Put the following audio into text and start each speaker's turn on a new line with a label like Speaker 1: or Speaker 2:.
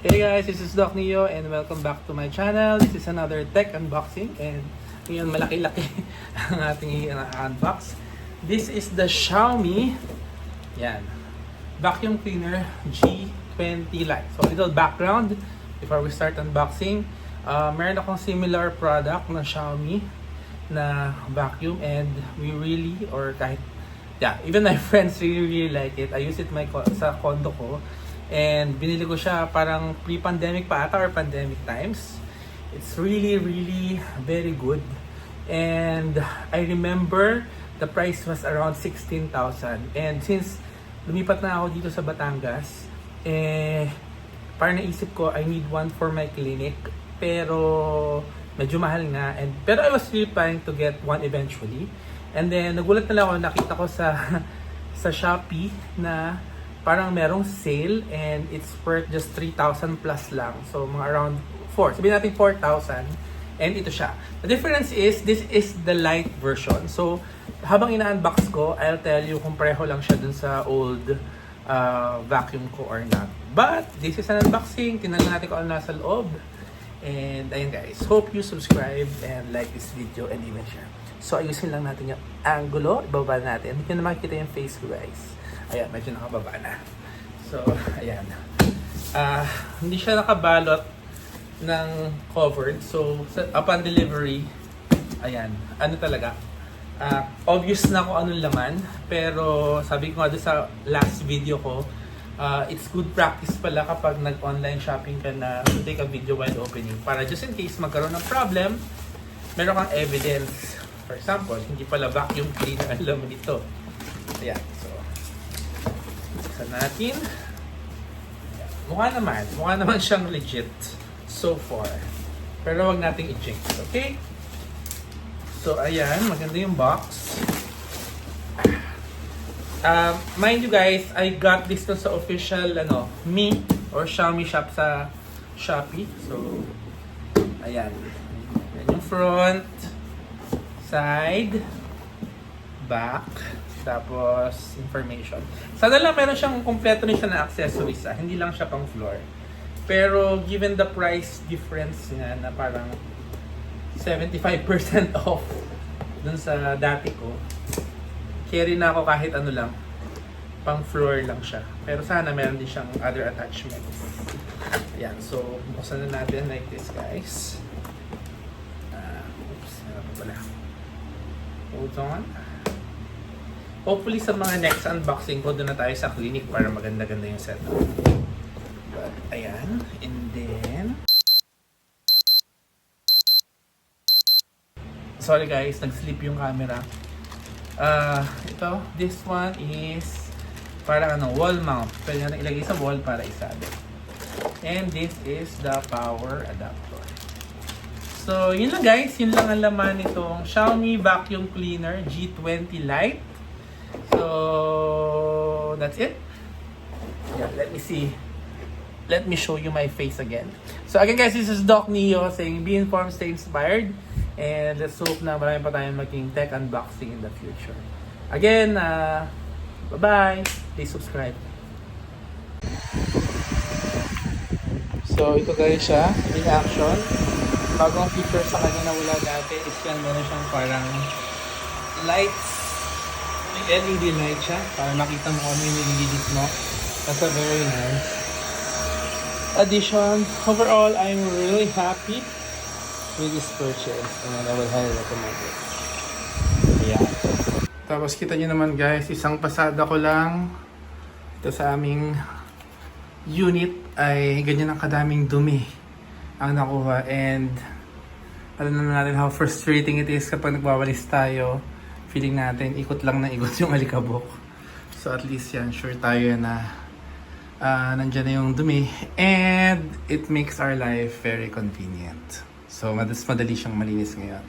Speaker 1: Hey guys, this is Doc Neo and welcome back to my channel. This is another tech unboxing and ngayon malaki-laki ang ating unbox. This is the Xiaomi vacuum cleaner G20 Lite. So a little background before we start unboxing. Meron akong similar product ng Xiaomi na vacuum and we really even my friends really like it. I use it sa condo ko. And binili ko siya parang pre-pandemic pa ata or pandemic times. It's really very good. And I remember the price was around 16,000. And since lumipat na ako dito sa Batangas, parang naisip ko I need one for my clinic. Pero medyo mahal nga. Pero I was really planning to get one eventually. And then nagulat na lang ako, nakita ko sa Shopee na parang merong sale and it's worth just 3,000 plus lang. So mga around 4. Sabihin natin 4,000. And ito siya. The difference is, this is the light version. So habang ina-unbox ko, I'll tell you kung pareho lang siya dun sa old vacuum ko or not. But this is an unboxing. Tingnan natin kung ano nasa loob. And ayun guys, hope you subscribe and like this video and even share. So ayusin lang natin yung angulo. Ibaba natin. Hindi nyo na makikita yung face ko guys. Ayan, medyo nakababa na. So, ayan. Hindi siya nakabalot ng covered. So, upon delivery, ayan, ano talaga. Obvious na kung anong laman. Pero, sabi ko nga doon sa last video ko, it's good practice pala kapag nag-online shopping ka na to take a video while opening. Para just in case magkaroon ng problem, meron kang evidence. For example, hindi pala vacuum cleaner ang laman nito. Ayan. Natin. Mukha naman siyang legit so far. Pero wag nating i-jinx, okay? So ayan, maganda yung box. Mind you guys, I got this sa official Mi or Xiaomi shop sa Shopee. So ayan. Yan yung front, side, back. Tapos, information. Sana lang meron siyang kompleto rin siya na accessories. Hindi lang siya pang floor. Pero, given the price difference nga na parang 75% off dun sa dati ko, carry na ako kahit ano lang. Pang floor lang siya. Pero sana meron din siyang other attachments. Ayan. So, buksan na natin like this, guys. Oops. Meron pa pala. Hold on. Hopefully sa mga next unboxing ko, doon na tayo sa clinic para maganda-ganda yung setup. But, ayan. And then, sorry guys, nag-sleep yung camera. This one is para wall mount. Pwede na ilagay sa wall para isabit. And this is the power adapter. So, yun lang guys. Yun lang ang laman nitong Xiaomi Vacuum Cleaner G20 Lite. So that's it. Yeah, let me see. Let me show you my face again. So again guys, this is Doc Neo saying be informed, stay inspired. And let's hope na marami pa tayong maging tech unboxing in the future. Again, bye-bye. Please subscribe. So ito guys siya, in action. Bagong feature sa kanya na wala dati is yan, meron siyang parang lights. LED light siya para makita mo kung ano yung nililid mo. That's a very nice addition. Overall, I'm really happy with this purchase and I will highly recommend it. Yeah. Tapos kita nyo naman guys, isang pasada ko lang ito sa aming unit ay ganyan ang kadaming dumi ang nakuha. And alam naman natin how frustrating it is kapag nagwawalis tayo. Feeling natin, ikot lang na ikot yung alikabok. So at least yan, sure tayo na nandyan na yung dumi. And it makes our life very convenient. So mas madali siyang malinis ngayon.